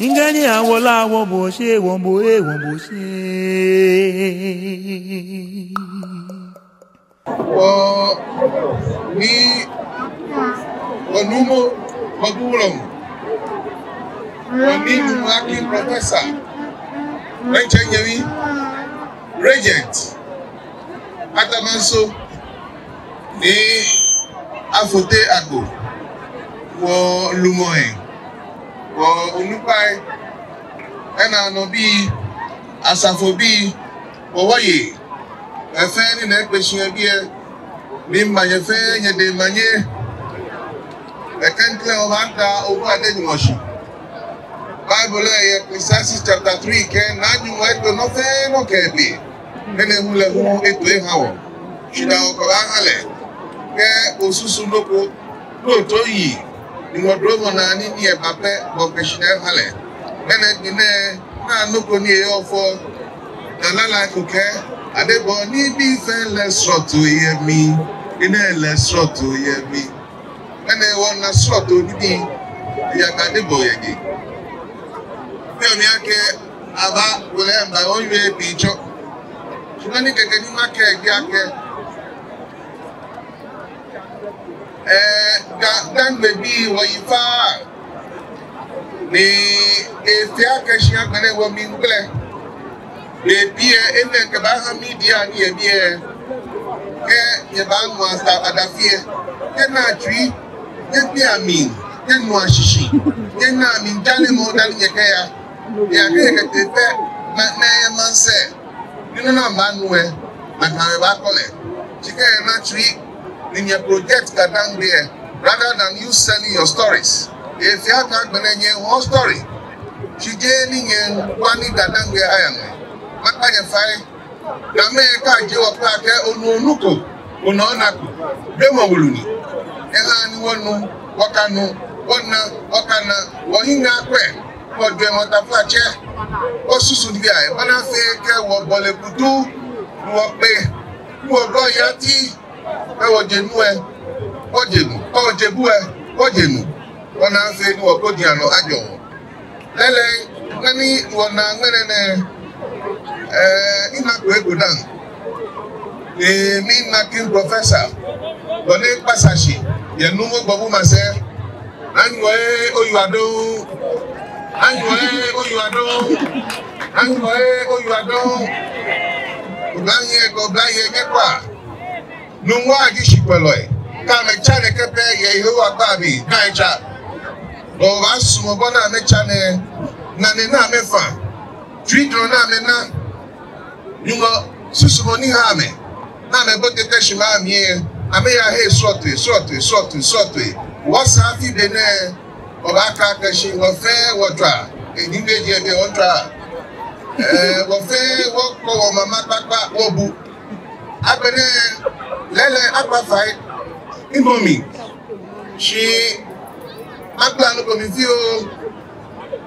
Ingani awola woboshe womboe womboshe. Ni onumo magulong. Ni numaki professor. Renchanyemi regent. Atamanso ni afote ago. Wo lumoe. Onupai ena no bi asafo bi owoye efe ni na ekpesun bi e mi manye fe nye de manye ekenkle obanta obu adenimoshi Bible Ecclesiastes chapter 3 ke nanyu eto no fe no ke bi ene hule hu eto e hawo shida okora hale ke osusu loko lo to yi ni modromo na ni ni ebape bokeshine hale ene gine na noko ni ofo na lala kuke adebo ni bi fe lesroto yemi ine lesroto yemi ene wona sroto ni bi ya kadebo yegi mi ake aba wemba onwe bicho chukani keke ni make ake dan baby wifa ni efia keshia gane wo mingle baby ene ke ba ha media ni e bie ke ye ba nu asa adafie ke na twi ye bi amin ye nu ashishi ye na amin jale mo dal ye ke ya ke te fe na ye man se ni na manwe na ka ba kole chike na twi in your project kadangbe rather than you selling your stories. If you have not been one story, she jailing in one kadangbe ayangwe. Maka ya fai, kame ka jiwa kwake onunuko, unaonaku, demo wuluni. Ela ni wonu, wakanu, wakana, wahinga kwe, wadwe motaflache, osusu divya, wana feke, wabole kutu, wape, wago yati, ojenu e ojenu ojebu e ojenu wona fe ni wogodi ano ajo lele ngani wona ngene ina ko egodan mi na kin professor woni pasashi ye nu mo gbobu ma se anwo oyuado ubanye ko blaye ngekwa Nungwa agishipeloi. Kame chane kepe ye huwa babi. Kaicha. Owa sumobona me chane. Nane na mefa. Tridro na me na. Nungo susumoni hame. Na me bote keshima amye. Ame ya he sote. Wasa afi bene. Obaka keshi wafe watra. Edinde jebe watra. Wafe wako wa mama papa wobu. Abene lele akpafai imomi shi aplanu komifio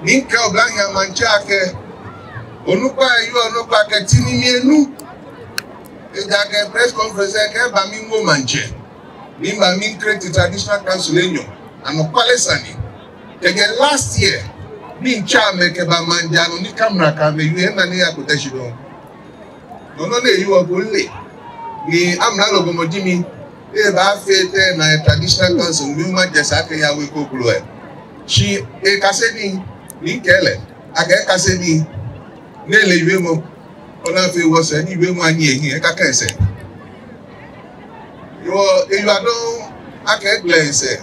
ninke oblanya manchake onupa ke tini mienu ejake press conference ke ba mi ngo manche ni ba mi create traditional council enyo anokole sani kege last year ni chame ke ba manjano ni camera ka me yu na ni akoteshido no le yu ogole ni amna logomo jimi e ba fete na traditional council mi ma jesa ke ya we kokulu e shi e kaseni ni kele ake kaseni nele iwe mo ona fe wo se ni iwe mo ani ehin e ka kense yo adon ake glense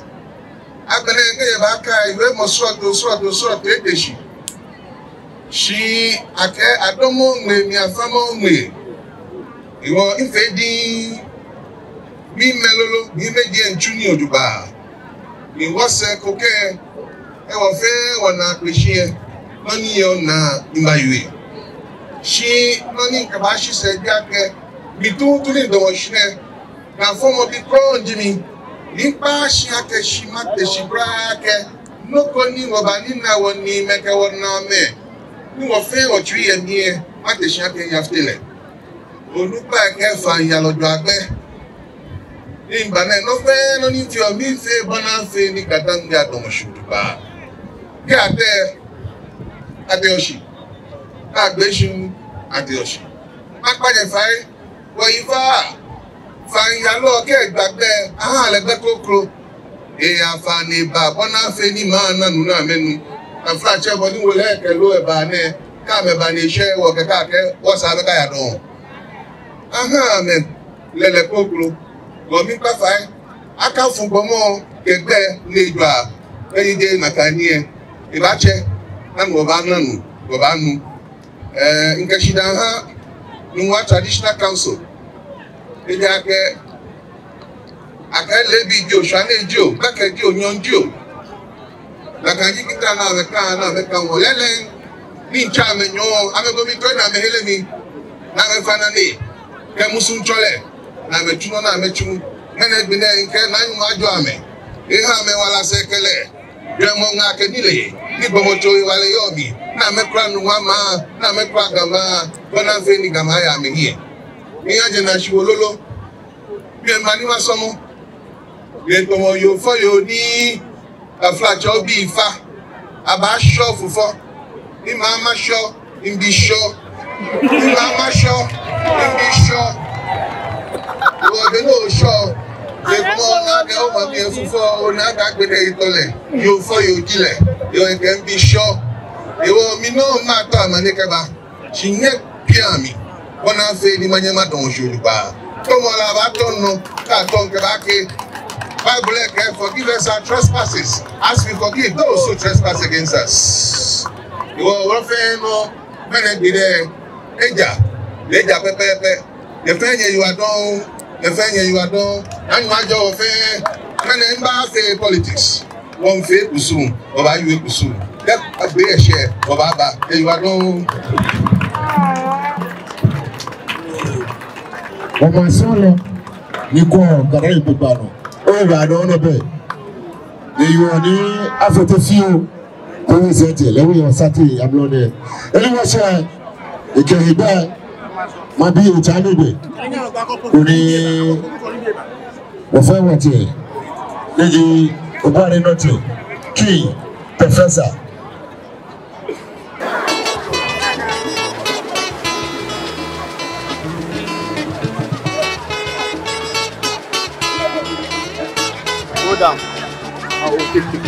agbere ke ba ka iwe mo sort e deshi shi ake adomo nwe mi afamo nwe Iwo ife di mi melolo mi meje enchuni ojuba ni wose koke ewo fe wona appreciate money na imbaywe shi money kabashi se biake mi tu ni do shine na fomo bi ko njimi ni pa shi ake shi mate shi brake no ko ni wo ba ni na woni meke wona me Nous on fait au tuer bien, à te chanter yaftele. On nous pas qu'un fan yalo doabe. In banane no fait no ni tu ami fait banan fait ni katanga don shutuba. Gade adeoshi. Agbeshin adeoshi. Makpa je fai wo ifa fan yalo ke gbagbe aha le gbe kokro. E afani ba banan fait ni ma nanu na menu. Afra che bo ni wo le ke lo e ba ne ka me ba ni se wo ke ka ke wo sa be ka ya don. Aha men lele kokro gomi pa fai aka fun bomo kegbe le gba eyide makani e ba che na mo ba nanu go ba nu nke shida ha nwa traditional council e ja ke aka le bi jo shane jo ba ke jo nyon jo la kan ji kita na be kan wo lele ni cha me nyo ame gomi to na me hele mi na me fana ni ke musun chole na me chuno na me chuno nene gbine nke na nyu ajo ame e ha me wala sekele ye mo nga ke nile ni bomo to wale yomi na me kra nu wa ma na me kra gama bona fe ni gama ya me hie e aje na shi wololo bi en mani wa somo ye to mo yo fo yo ni afla cho bi fa aba sho fufo ni mama sho in bi sho ni mama sho in bi sho wo de no sho le mo na de o mo bi fufo na ga gbede itole yo fo yo jile yo en bi sho e wo mi no ma to amane ke ba chinye pia mi bona fe ni manyama don joluba to mo la ba to no ka to ke ba ke Bible can forgive us our trespasses as we forgive those who trespass against us. You will no many be there. Leja pepe. The friend you are done, and my job of many embassy politics. One fair soon, or by you soon. Let a beer share of Baba, you are done. On my son, you go, Garay Bubano. Oh, I don't know. You are the after few. Who is it? Let me Sati. I'm not there. Anyone say, you can hear that? My be in China. Only of what here. Lady Obari Noto, Key, Professor. Down. I will take it.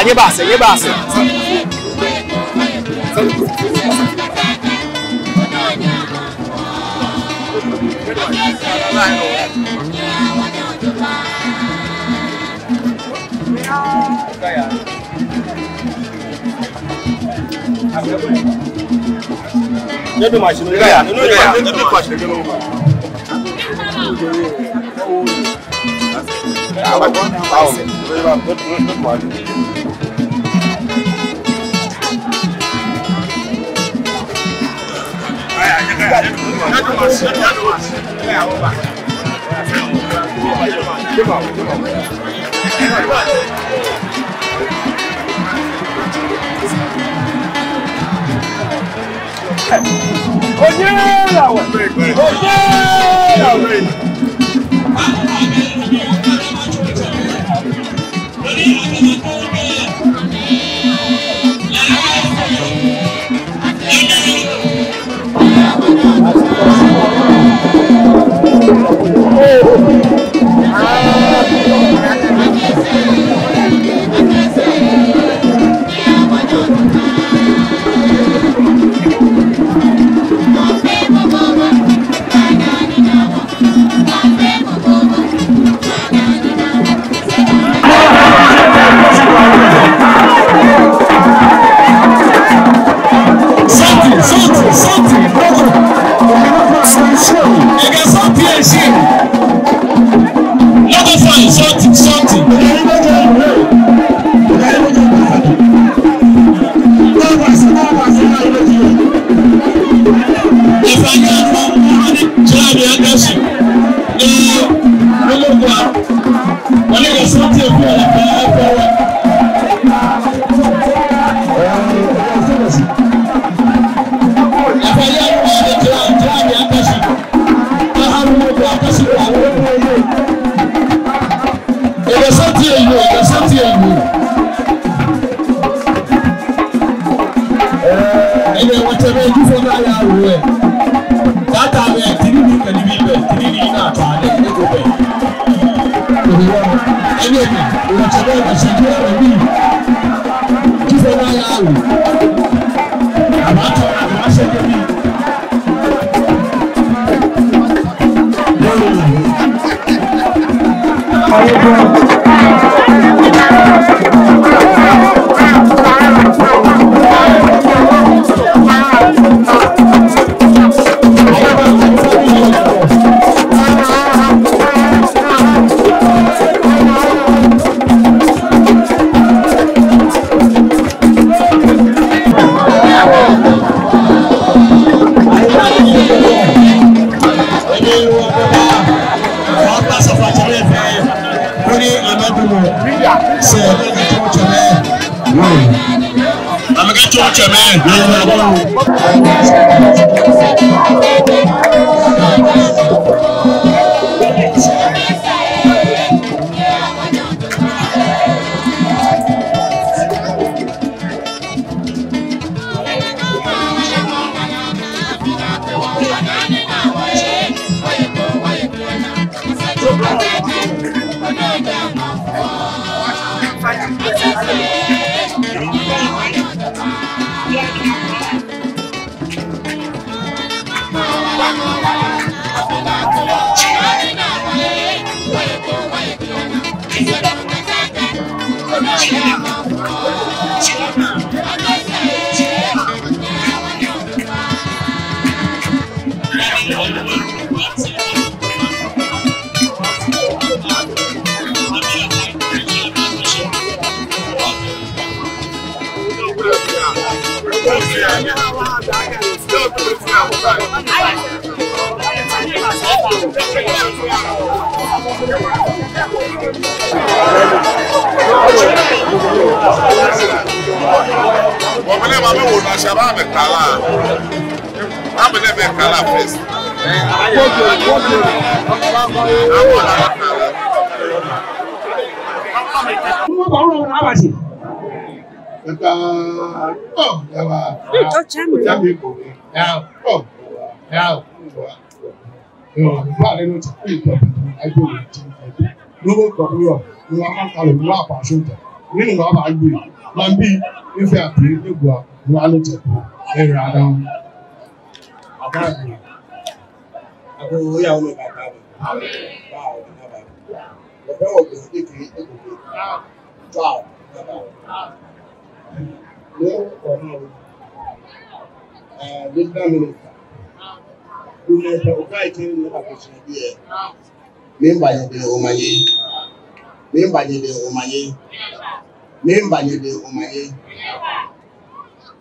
Nie basy, nie basy. Nie wiem, macie,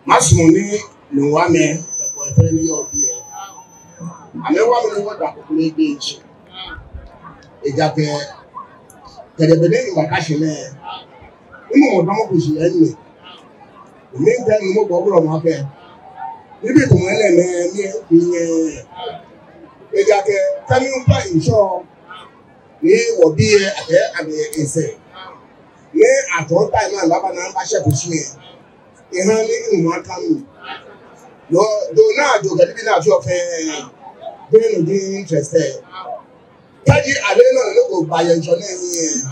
Masumuni no wame the boyfriend you be. I never know what that play beach. Ejake kedebele vacation eh. Imo mo kushi enme. The main time mo go bro mo fe. Nibi to mo ele me Ejake tanu pa insure ni obi e ade ese. Ni aton time na baba na ba she kushi. Ihani umakamu no do na do gadi na fi ofe be no dey interested kaji ale no go buy enjo na yin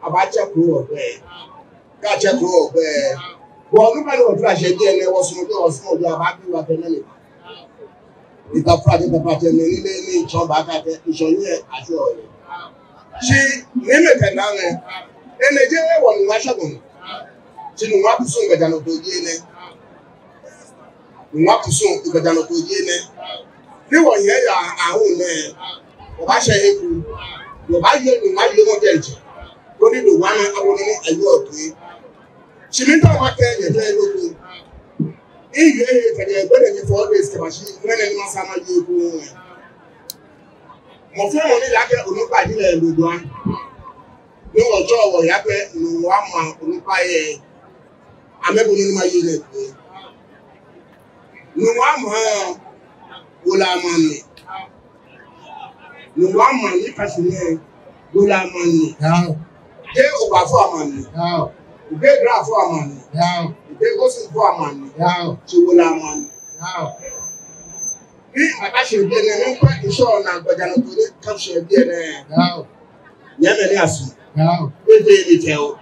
abache kuro obe ka che kuro obe wo nu ba no tra se die na wo sumo do ababi wa tenele ita frade ta pate ni ni cho ba ka te iso yin ati oye si ni me te na ne eneje wo nu wa shagun Tinu wakusun gajano tojene. Wakusun gajano tojene. Ni won ye ya ahun ne. O ba se eku. O ba ye ni ma ye mo jeje. Lo ni do wa na awon ni ayo otu. Chiminta wa ke ye fe logo. Iye ke ye gbede ni for always ke ba shi mene ni ma sa ma ye ku. Mo fe mo ni la ke onu pa di le logo an. ní ọjọ́ ọ̀wọ̀ yá pé ìwà máa onípa yẹ amẹ́bùn nínú máa yé rẹ̀ pé ìwà máa wọlé àmà ní ìwà máa ní kásìlẹ̀ wọlé àmà ní dé ògbà fún àmà ní ìgbé ìgbà fún àmà ní ìgbé gósìn fún àmà ní tí wọlé àmà ní. Bí àkàṣe bí ẹni ní pẹ́ iṣẹ́ ọ̀nà àgbàjánà tó ní kàṣe bí ẹni yẹn mẹ́rin àṣù. Ebe ni tẹ o.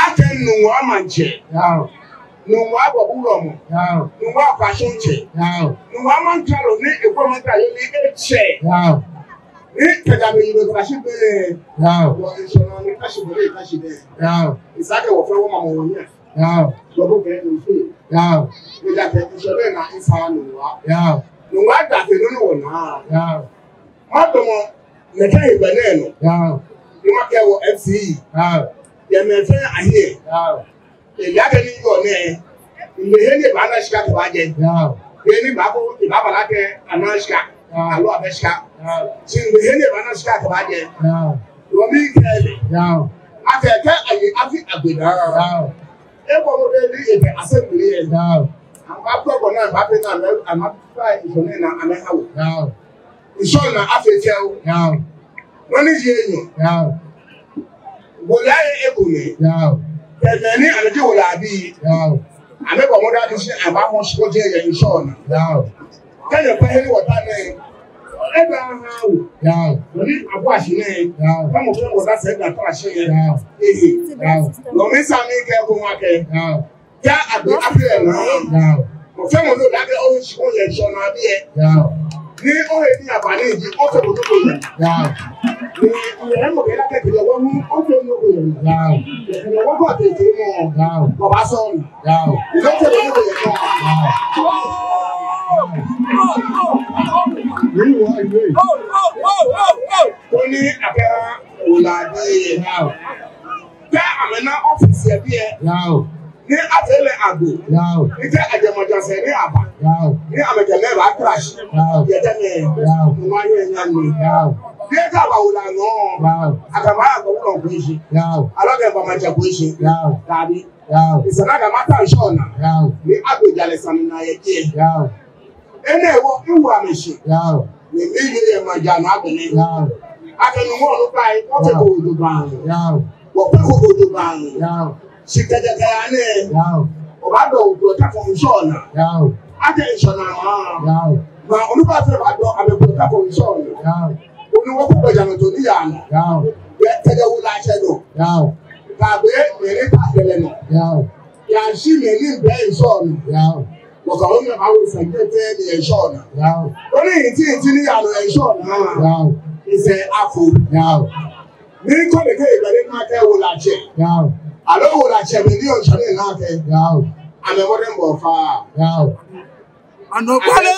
Ake nuwa ama nche. Nuwa abọ̀búrọ̀ mọ̀. Nuwa àpàṣẹ nche. Nuwa ama ntaro ní ìgbọ́mọ̀tà yóò ní ẹ̀chẹ̀. Ní kẹjàmì yìí ló kàṣí bẹ́ẹ̀. Wọ ìṣọ̀nà ní kàṣí bẹ́ẹ̀ kàṣí bẹ́ẹ̀. Ìsákẹ̀ wọ̀ fẹ́ wọ́n mọ̀ wọ̀n yẹn. Lọ́bù kẹ́ ní ìfẹ́. Ìjà kẹ́ ìṣọ̀lẹ̀ náà ń fa nuwa. Nuwa dàfẹ́ lónìí wọ̀ náà. Mọ́tò mọ̀ nìkẹ́ ìgbẹ́ náà nù. Nima kẹ wọ FCE. Yẹmẹfẹ ayé. Èyí akẹ́ni yọ ní ẹ. Ìgbéhe ní ìbá náà ṣíkà tó bá jẹ. Ìgbéhe ní ìbá kó ìbá bàlá kẹ àná ṣíkà. Àlọ́ àbẹ ṣíkà. Tí ìgbéhe ní ìbá náà ṣíkà tó bá jẹ. Wọ́n mi kẹ́ ẹ̀ lẹ̀. Akẹ́kẹ́ ayé afi àgbèdá. Ẹ bọ̀ wọ́n bẹ ní ìbẹ̀ àṣẹ́gbèrè yẹn. Àwọn akọ́kọ̀ náà bá pẹ́ náà àmà fà ìṣọ̀nà náà àmẹ́ hàwọ̀. Ìṣọ̀nà afẹ́fẹ́ o. Wọ́n ní yé èèyàn. Wòlá yẹ ekùnmí. Tẹ̀mẹ̀ ní àlejò wòlá bí. Àmẹ́bọ̀ mọ́dá ti ṣe àbáwọn ṣùgbọ́n jẹ́ ẹ̀yẹ iṣẹ́ ọ̀nà. Kẹ́yọ̀ pẹ́ ní wọ̀tá náà. Ẹgbẹ́ ahọ́n wò. Wọ́n ní àbọ̀ àṣìlẹ̀. Báwo fẹ́ wọ̀tá sẹ́gbà tó àṣẹ yẹn. Èyí. Lọ́mí sàmì kẹ́kọ̀ọ́ wọn kẹ́. Yá àgbẹ̀ ápẹ́rẹ́ náà. Mo fẹ́ wọn lò lábẹ́ ọ̀hún ṣùgbọ́n yẹn ṣọ́nà bí ẹ. Ní ọ̀hún ní àbálẹ ìdí ó fẹ́ kótó kò yẹn. Ní ìyẹn mọ̀ kẹ́lá kẹ́kẹ́ wọ́n mú ó fẹ́ ní oko yẹn. Ìyẹn wọ́n kọ́ tètè mọ́ ọba sọ̀rọ̀. Ìlú ó fẹ́ kótó kò yẹn náà. Ó ní àkẹ́rẹ́ òlàdé yẹn. Kẹ́ àmì náà ọ́fíìsì ẹ̀bí ẹ̀. Ní àtẹ̀lẹ̀ àgbò. Ní kẹ́ àjẹmọ̀jọsẹ̀ ní àbá. Ní àmẹ̀jẹ̀mẹ̀ bá kíláàsì. Yẹ̀dẹ̀mẹ̀ ọmọ ayé ẹ̀yà ni. Bí ẹ̀ka àbàwòlà náà. Àgàmà àgbọ̀wọ̀ kò ṣe. Alọ́gẹ̀ bàmàjẹ̀ kò ṣe. Tàbí. Ìsànà àgàmà tà ń ṣọ̀nà. Ní àgbèjàlẹ̀ sàmì náà yẹ kí ẹ. Ẹnẹ́ ìwọ ìwọ àmì ṣe. Ní ilé yẹn máa jà náà bẹ̀rẹ̀. Akẹnumọ́ ọ̀nù báyìí wọ́n fẹ́ kó odò bá àrùn. Wọ́n fẹ́ kó odò bá àrùn. Ṣìkẹ̀jẹ̀kẹ̀ yà ní ẹ̀. Ọba dọ̀ òdò tàfọ̀ ìṣọ̀nà. Ake ìṣọ̀nà àmà. Mà olúbàfẹ́ bá dọ̀ àbẹ̀kọ̀ tàfọ̀ ìṣọ̀nà. Oníwọ́ púpọ̀ ìjànà tó ní yàrá. Tẹ́jẹ́ wú láṣẹ lọ. Tàbí mẹ́rin tàbẹ̀lẹ̀ nọ. Yàṣí mẹ́rin bẹ́ ìṣọ̀nà. Wọ̀kà ó mẹ́fà wọ ìfẹ̀gbẹ́fẹ́ ní ìṣọ̀nà. Ó ní ìtí ní yàrá ìṣọ̀nà. Ìṣẹ̀ àfò. Ní kọ́lẹ̀kẹ́ ìgbàlẹ́ máa kẹ́ wọ láṣẹ. Alo wo la chebe ni o chane na ke. Ame wode mbo fa. Anokwale.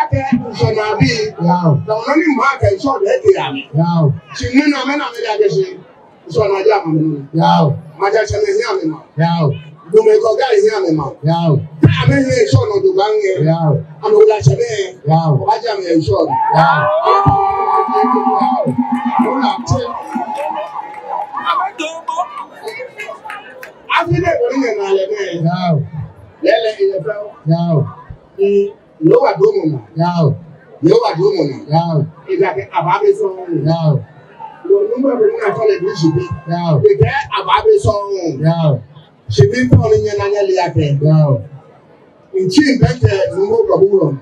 Ake so na bi. Na ono ni ma ke so de ke ya. Chinu na me ya ke se. So na ja ma me. Ma ja chane hi ame ma. Do me ko ga hi ame ma. Ame hi so no do ban ye. Ame wo la chebe. O ba ja me so. Afide woni na ale ne. Lele ile fa. Yo wa domo na. Yo wa domo na. Ija ke ababe so. Lo number be na tole bi jibi. Ije ababe so. Jibi to ni nya na nya le ake. Nchi mbeke numo goburo.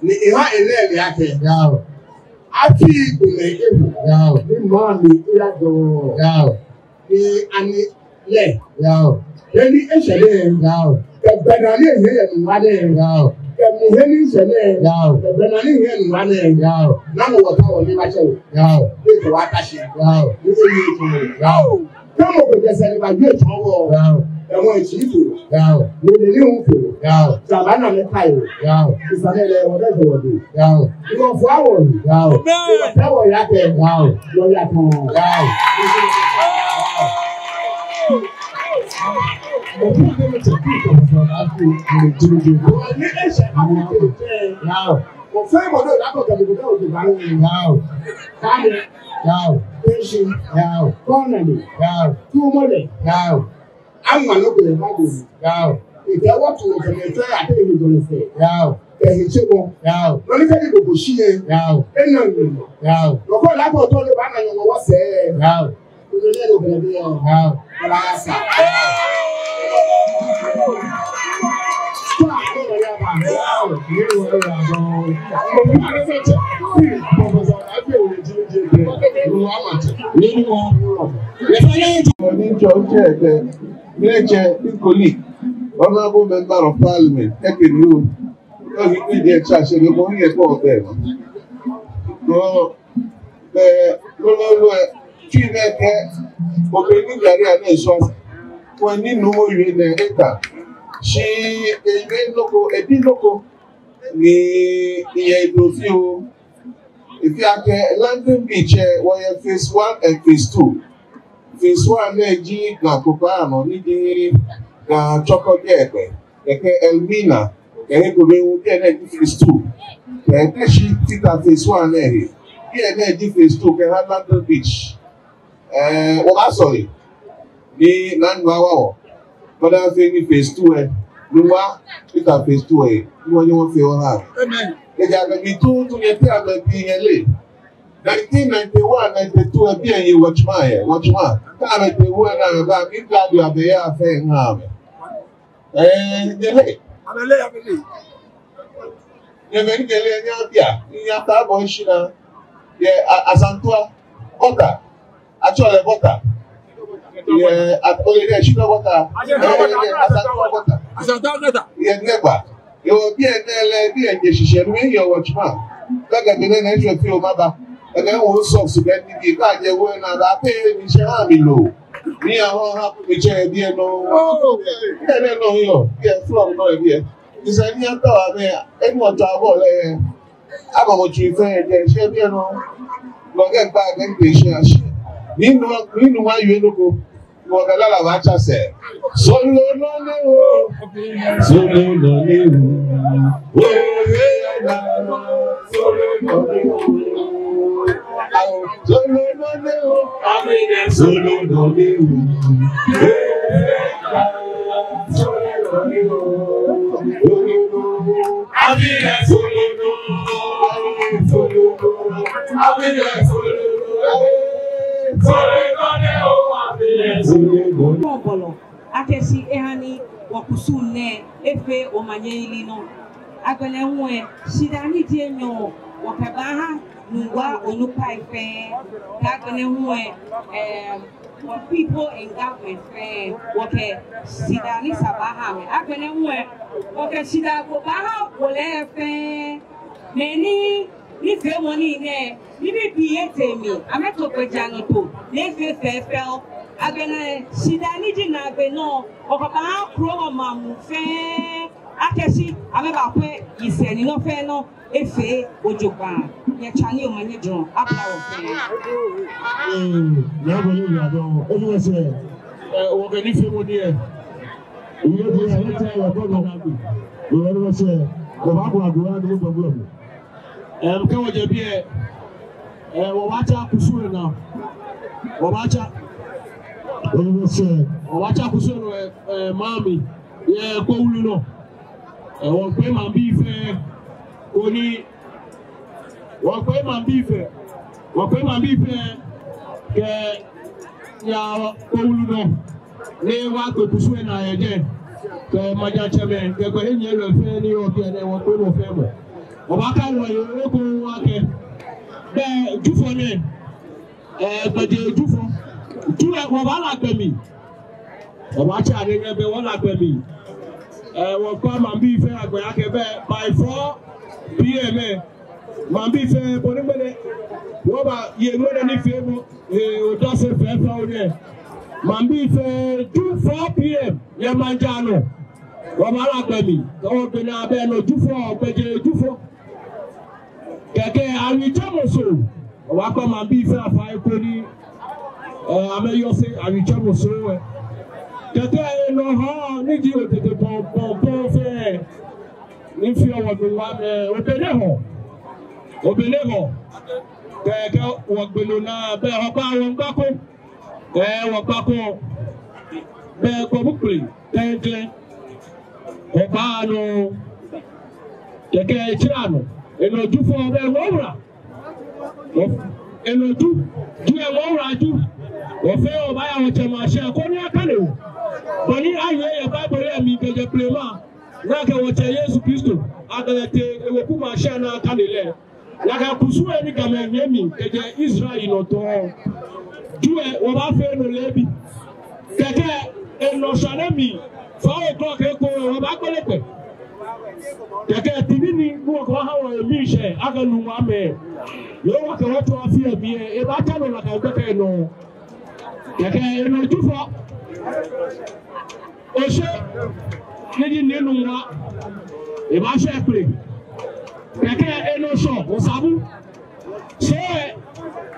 Ni iha ele le ake. Afi igune ebu. Ni mami ila do. Ni ani le. Eni esele. Benani ehe nwale. Kemi heni esele. Benani ehe nwale. Na mo wota wo ni ba chewo. Ni ko wa tashi. Ni eyi eto. Kamo ko jese ni ba ju eto wo. Ẹ̀wọ̀n ìṣìlítò. Mo lè ní òun fèrè. Sàbánà mẹ́ta ìwò. Ìsàlẹ̀ ilẹ̀ ọ̀dọ́ ìṣòwòdì. Ìwọ̀n fún àwọ̀ yìí. Ìwọ̀n tẹ́wọ̀ yàtẹ̀. Lọ yàtọ̀. Òkú ní mi tẹ̀kí ìtọ̀sọ̀ láti ìrìnjìnjìn. Wọ́n ní ẹ̀ṣẹ̀ àti ìtẹ̀. O fẹ́ mọ̀ náà lápò kẹ̀kẹ́ kò tó bá ń yìn yàwó. Káàdì yàwó. Pẹ́ṣin yàwó. Kọ́ọ̀nàlì yàwó. Túmọ̀lẹ̀ yàwó. Àmà ló bẹ̀rẹ̀ má bò yàwó. Ìtẹ́wọ́ tó o kẹ̀kẹ́ fẹ́ àti èmi tó lè fẹ́ yàwó. Ẹ̀hìn ṣé wọn yàwó. Lọ́ní fẹ́ ní gbogbo sí yẹn yàwó. Ẹ̀nà ìlú yàwó. Lọ́kọ́ lápò tó lè bá nàyàn wọ́n sẹ́ yàwó. Olórí ẹ̀rọ bẹ̀rẹ̀ bí yàwó. Ọ̀la àṣà. Honorable Member of Parliament, Ekenu, he did church, and you're going to get all there. No, when you know you're in the acre, she a local, if you are London Beach, where phase 1 and phase 2. Phase 1, G, Nakopano, Nidi, Chocolate, Elmina, and will get phase 2. And she did that phase 1, here, phase 2, can have London Beach. Sorry, the Nangawa, but I think phase 2, Lua, it's a phase 2, you want to feel hard. Amen. They are going to be two to get there and being late. 1991, 92, and being you watch my Can't be one about it, glad you are there saying harm. And the late. I'm a late. You're very good, yeah. You have that boy, Shina. Yeah, Asantua, Butter. Actually, Butter. Yeah, at only there, Shina Butter. Asantua Butter. Yeah, never. You will be a decision when you watch man. Like a million entry feel mother, and then all sorts of get the card you were not a pay in Shamilo. Me, I won't have to chair, dear no. Oh, I don't know you. Yes, from no idea. Is a near door there, and what trouble. I'm a much referred, and Shabiano. Look at back and they share. Meanwhile, you know. What a lot of Acha said. Solo no, solo no, Akesi ehani wakusune efe omanyeli no agbele nwe sidani dienyo wakabaha nwa onupa ife agbele nwe people in government wake sidani sabaha me agbele nwe wake sidako baha wole fe meni ni fe woni ne ni bi etemi ameto pejano to ne fe fel agene sidani di na gbe no okaba kro ma mu fe akesi ameba kwe iseni no fe no efe ojoba ye chani o manye dron abla o fe na bolu ya do olu se wo ke ni fe mo ni e iye di ya te wa go na gbe wo se ko ba ko agura ni mo gbogbo ke wo je bi wo ba cha kusure na wo ba cha Wacha kusoro mami ye ko wulu no won pe ma bi fe oni won pe ma bi fe ke ya ko wulu no le wa ko kusoro na ye je ke ma ja cheme ke ko enye lo fe ni o bi ene won pe mo fe mo o ba ka lo ye ko wa ke be jufo ni gbede jufo tu e ko ba la gbe mi o ba cha ni be won la gbe mi won ko ma bi fe agbe akebe by 4 pm ma bi fe bo ni gbede wo ba ye mo ni fe mo o do se fe fa o de ma bi fe 4 pm ye ma ja no wo ba la gbe mi o be na be no jufo gbeje jufo keke ari jamoso o wa ko ma bi fe afa ko ni ameyo se arichamo so tete no ha ni di o tete bon fe ni fi owo mi wa o tete ho Obilevo. Keke wagbelo na be hoba won gbako. Won gbako. Be ko bukuli. Keke. Oba no. Keke chirano. Eno ju fo be wora. Eno ju wora ju. Wo fe oba ya wo chema she ko ni akale wo. Boni aye ya Bible mi keje plema. Na ke wo che Yesu Kristo. Agalete ewo ku ma she na akale le. Laka kusu eni game nyemi keje Israel no to juwe wo ba fe no lebi keke eno shanemi 4 o'clock eko wo ba kolepe keke tibini wo ko ha wo mi she aganu wa me yo wa ke wato afia bi e ba ta no laka keke no keke eno jufo o she ni ninu wa e ba she pre keke eno so osabu so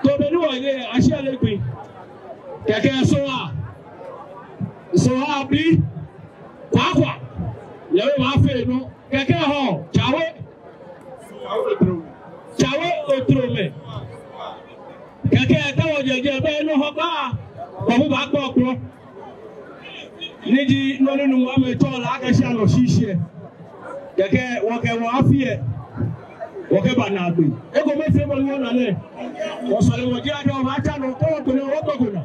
to be no ile asia legbe keke so a bi kwa lewe ma fe no keke ho chawe otrome keke tawo jeje be no ho ba bo ba gbo okro niji no ninu wa me to la ka sha no shishe keke wo ke wo afie woke banagbe ego mefe mo wona le wo so le wo ji ajo ma ta no ko ko wo gboguna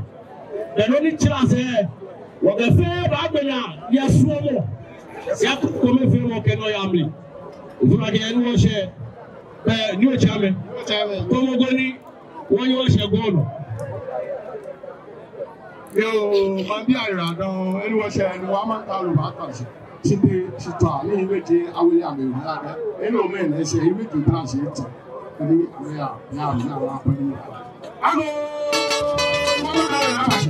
de no ni chance woke fe ba gbena ya suo mo ya ko mefe mo ke no ya mli ufuna je ni wo she ni o chame ko mo goni won yo she gonu yo man bi ara don eni wo she ni wa ma ta lo ba ta si Sidi sitwa ni iweje awele amewu na eno men ese iweje branch eti ni ya wa pẹ̀lú ago mo na na ba se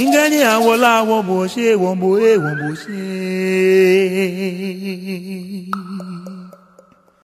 Ingani awola wo bo she won bo e won bo she